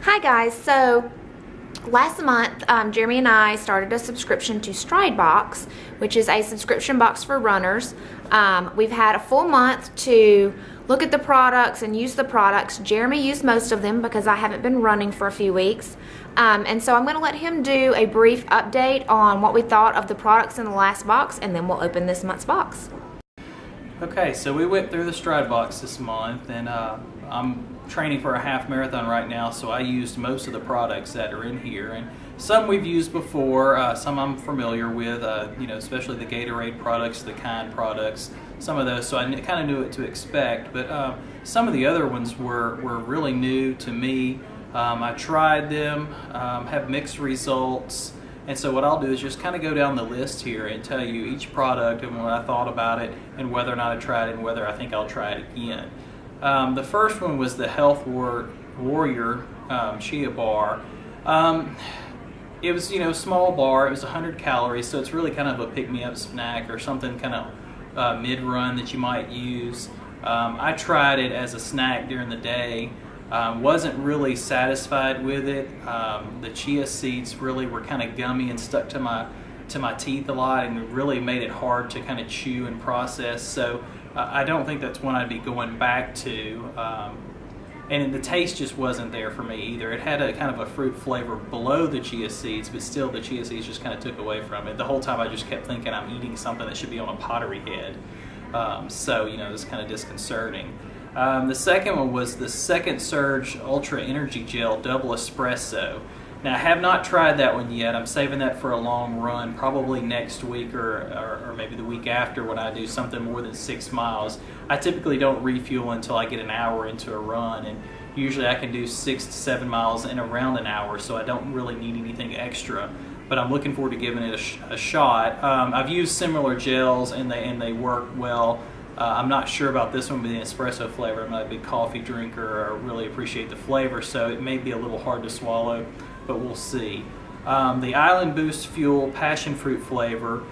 Hi guys, so last month Jeremy and I started a subscription to Stride Box, which is a subscription box for runners. We've had a full month to look at the products and use the products. Jeremy used most of them because I haven't been running for a few weeks. And so I'm going to let him do a brief update on what we thought of the products in the last box, and then we'll open this month's box. Okay, so we went through the Stride Box this month, and I'm training for a half marathon right now, so I used most of the products that are in here. And some we've used before, some I'm familiar with, especially the Gatorade products, the Kind products, some of those, so I kind of knew what to expect. But some of the other ones were really new to me. I tried them, have mixed results. And so what I'll do is just kind of go down the list here and tell you each product and what I thought about it and whether or not I tried it and whether I think I'll try it again. The first one was the Health Warrior Chia Bar. It was, small bar. It was 100 calories, so it's really kind of a pick-me-up snack or something kind of mid-run that you might use. I tried it as a snack during the day. Wasn't really satisfied with it. The chia seeds really were kind of gummy and stuck to my teeth a lot, and it really made it hard to kind of chew and process. So I don't think that's one I'd be going back to. And the taste just wasn't there for me either. It had a kind of a fruit flavor below the chia seeds, but still the chia seeds just kind of took away from it. The whole time I just kept thinking I'm eating something that should be on a pottery head. So it was kind of disconcerting. The second one was the Second Surge Ultra Energy Gel Double Espresso. Now, I have not tried that one yet. I'm saving that for a long run, probably next week or maybe the week after when I do something more than 6 miles. I typically don't refuel until I get an hour into a run, and usually I can do 6 to 7 miles in around an hour, so I don't really need anything extra. But I'm looking forward to giving it a shot. I've used similar gels, and they work well. I'm not sure about this one with the espresso flavor. I'm not a big coffee drinker or really appreciate the flavor, so it may be a little hard to swallow, but we'll see. The Island Boost Fuel Passion Fruit flavor,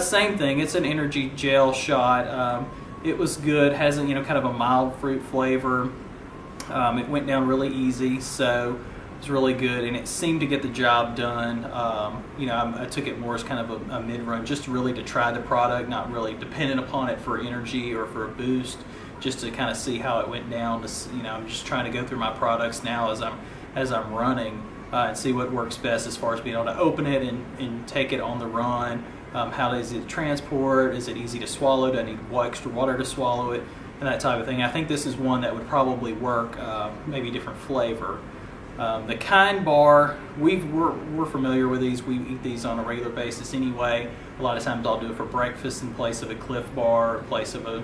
same thing. It's an energy gel shot. It was good. Has a kind of a mild fruit flavor. It went down really easy, so it's really good, and it seemed to get the job done. I took it more as kind of a mid-run, just really to try the product, not really dependent upon it for energy or for a boost, just to kind of see how it went down. I'm just trying to go through my products now as I'm running and see what works best as far as being able to open it and take it on the run. How easy to transport? Is it easy to swallow? Do I need extra water to swallow it? And that type of thing. I think this is one that would probably work, maybe different flavor. The Kind bar, we're familiar with these. We eat these on a regular basis anyway. A lot of times I'll do it for breakfast in place of a Cliff Bar, in place of a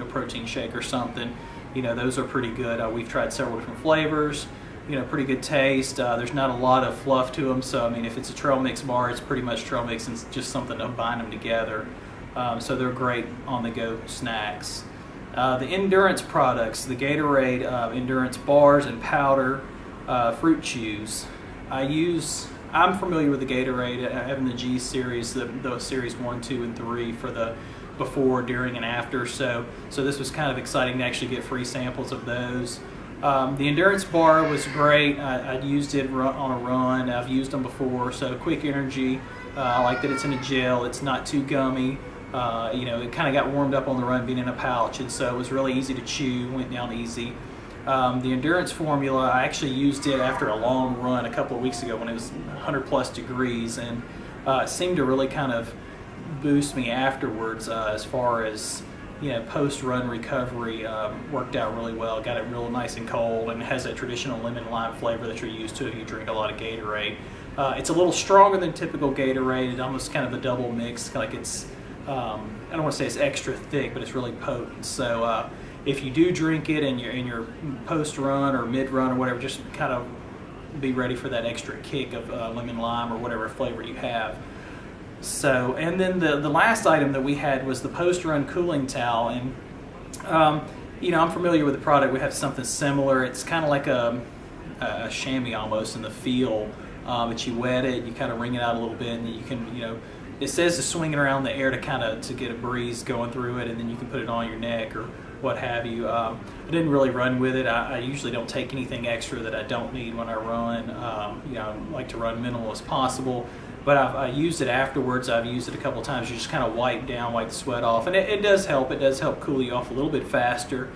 protein shake or something. Those are pretty good. We've tried several different flavors. Pretty good taste. There's not a lot of fluff to them, so if it's a trail mix bar, it's pretty much trail mix and it's just something to bind them together. So they're great on-the-go snacks. The endurance products, the Gatorade endurance bars and powder. Fruit chews. I'm familiar with the Gatorade. I have in the G series, the series 1, 2, and 3 for the before, during, and after. So this was kind of exciting to actually get free samples of those. The endurance bar was great. I'd used it on a run. I've used them before. So quick energy. I like that it's in a gel. It's not too gummy. It kind of got warmed up on the run being in a pouch, and so it was really easy to chew. Went down easy. The endurance formula, I actually used it after a long run a couple of weeks ago when it was 100 plus degrees, and it seemed to really kind of boost me afterwards as far as post-run recovery. Worked out really well. Got it real nice and cold, and it has that traditional lemon lime flavor that you're used to if you drink a lot of Gatorade. It's a little stronger than typical Gatorade. It's almost kind of a double mix, like it's I don't want to say it's extra thick, but it's really potent. So if you do drink it in your post-run or mid-run or whatever, just kind of be ready for that extra kick of lemon lime or whatever flavor you have. So, and then the last item that we had was the post-run cooling towel, and I'm familiar with the product. We have something similar. It's kind of like a chamois almost in the feel, but you wet it, you kind of wring it out a little bit, and then you can it says to swing it around the air to get a breeze going through it, and then you can put it on your neck or what have you. I didn't really run with it. I usually don't take anything extra that I don't need when I run. I like to run minimal as possible. But I used it afterwards. I've used it a couple times. You just kind of wipe the sweat off. And it does help. It does help cool you off a little bit faster.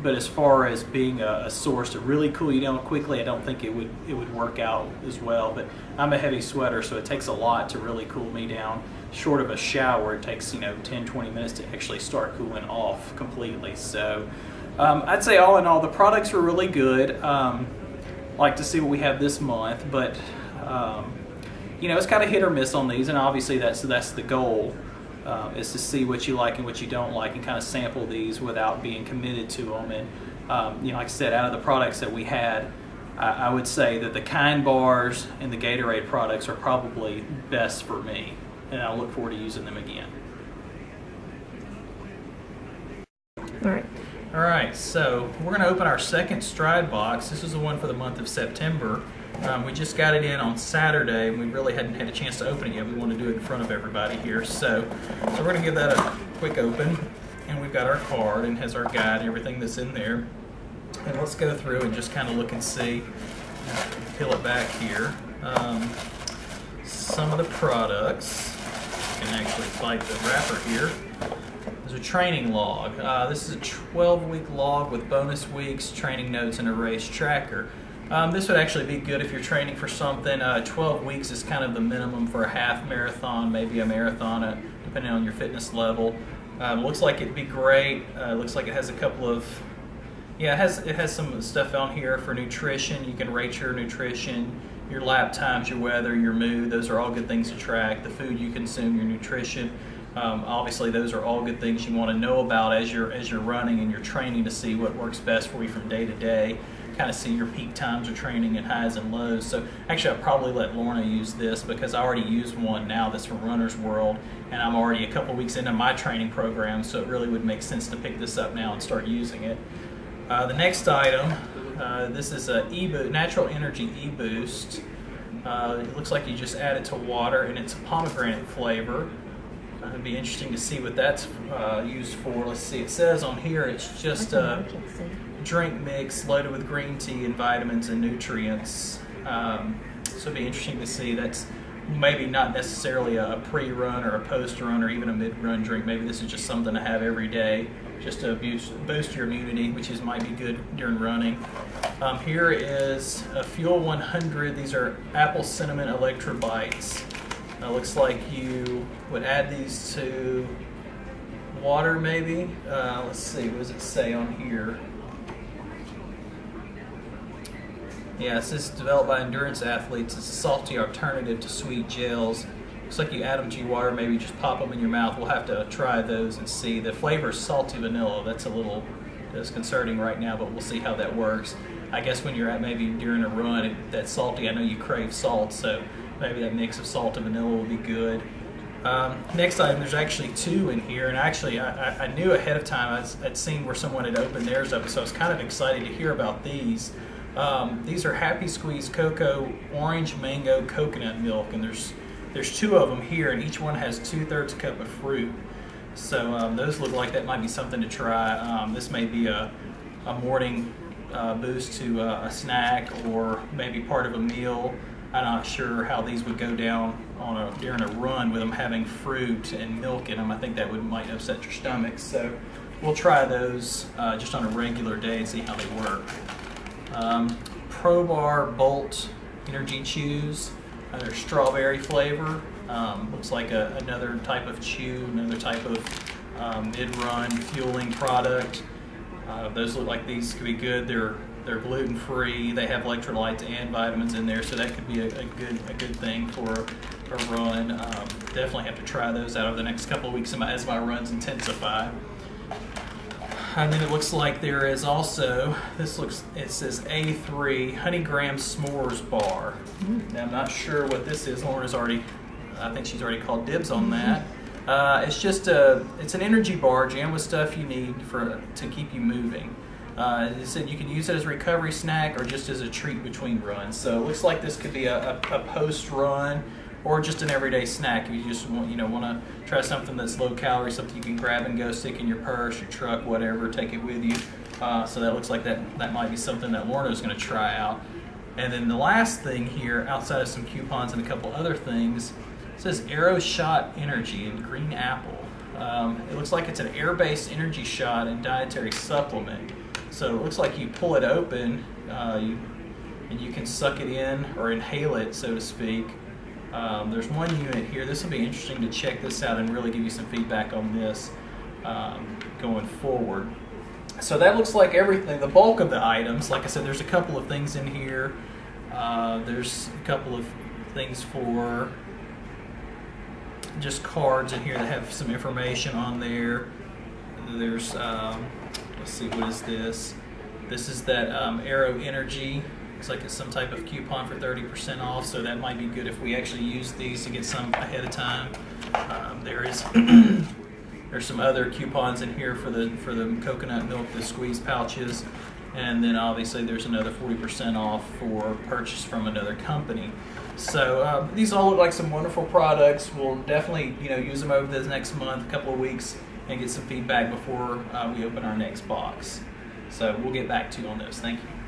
But as far as being a source to really cool you down quickly, I don't think it would work out as well. But I'm a heavy sweater, so it takes a lot to really cool me down. Short of a shower, it takes 10-20 minutes to actually start cooling off completely. So I'd say all in all, the products were really good. Like to see what we have this month, but it's kind of hit or miss on these, and obviously that's the goal. Is to see what you like and what you don't like and kind of sample these without being committed to them. And like I said, out of the products that we had, I would say that the Kind bars and the Gatorade products are probably best for me, and I'll look forward to using them again. All right, so we're going to open our second Stride box. This is the one for the month of September. We just got it in on Saturday, and we really hadn't had a chance to open it yet. We want to do it in front of everybody here. So we're going to give that a quick open, and we've got our card and has our guide and everything that's in there. And let's go through and just kind of look and see. Peel it back here. Some of the products. You can actually fight the wrapper here. There's a training log. This is a 12-week log with bonus weeks, training notes, and a race tracker. This would actually be good if you're training for something. 12 weeks is kind of the minimum for a half marathon, maybe a marathon, depending on your fitness level. Looks like it'd be great. Looks like it has a couple of, it has some stuff on here for nutrition. You can rate your nutrition, your lap times, your weather, your mood. Those are all good things to track. The food you consume, your nutrition. Obviously, those are all good things you want to know about as you're running and you're training to see what works best for you from day to day. Kind of see your peak times of training and highs and lows. So actually, I'll probably let Lorna use this because I already used one now that's from Runner's World, and I'm already a couple weeks into my training program, so it really would make sense to pick this up now and start using it. The next item, this is a Natural Energy E-Boost. It looks like you just add it to water, and it's a pomegranate flavor. It'd be interesting to see what that's used for. Let's see, it says on here it's just a drink mix loaded with green tea and vitamins and nutrients. So it'd be interesting to see. That's maybe not necessarily a pre-run or a post-run or even a mid-run drink. Maybe this is just something to have every day just to boost your immunity, which might be good during running. Here is a Fuel 100. These are apple cinnamon electrolytes. Looks like you would add these to water maybe. Let's see, what does it say on here? Yeah, it says developed by endurance athletes. It's a salty alternative to sweet gels. Looks like you add them to your water, maybe just pop them in your mouth. We'll have to try those and see. The flavor is salty vanilla. That's a little disconcerting right now, but we'll see how that works. I guess when you're at maybe during a run, that's salty. I know you crave salt, so maybe that mix of salt and vanilla will be good. Next item, there's actually two in here, and actually I knew ahead of time. I'd seen where someone had opened theirs up, so I was kind of excited to hear about these. These are Happy Squeeze Cocoa Orange Mango Coconut Milk, and there's two of them here, and each one has 2/3 cup of fruit. So those look like that might be something to try. This may be a morning boost to a snack or maybe part of a meal. I'm not sure how these would go down during a run with them having fruit and milk in them. I think that might upset your stomach. So we'll try those just on a regular day and see how they work. Pro Bar Bolt Energy Chews. They're strawberry flavor. Looks like another type of chew, another type of mid-run fueling product. Those look like these could be good. They're gluten-free. They have electrolytes and vitamins in there, so that could be a good thing for a run. Definitely have to try those out over the next couple of weeks as my runs intensify. And then it looks like there is also, it says A3 Honey Graham S'mores Bar. Now I'm not sure what this is. Lauren's I think she's already called dibs on that. It's an energy bar jammed with stuff you need to keep you moving. It said you can use it as a recovery snack or just as a treat between runs. So it looks like this could be a post-run or just an everyday snack. If you just want to try something that's low calorie, something you can grab and go, stick in your purse, your truck, whatever, take it with you. So that looks like that might be something that Lorna's going to try out. And then the last thing here, outside of some coupons and a couple other things, it says Aero Shot Energy and Green Apple. It looks like it's an air-based energy shot and dietary supplement. So it looks like you pull it open and you can suck it in or inhale it, so to speak. There's one unit here. This will be interesting to check this out and really give you some feedback on this going forward. So that looks like everything, the bulk of the items. Like I said, there's a couple of things in here. There's a couple of things for just cards in here that have some information on there. There's, let's see, what is this? This is that Aero Energy. Looks like it's some type of coupon for 30% off, so that might be good if we actually use these to get some ahead of time. There's some other coupons in here for the coconut milk, the squeeze pouches, and then obviously there's another 40% off for purchase from another company. So these all look like some wonderful products. We'll definitely use them over this next month, a couple of weeks, and get some feedback before we open our next box. So we'll get back to you on those. Thank you.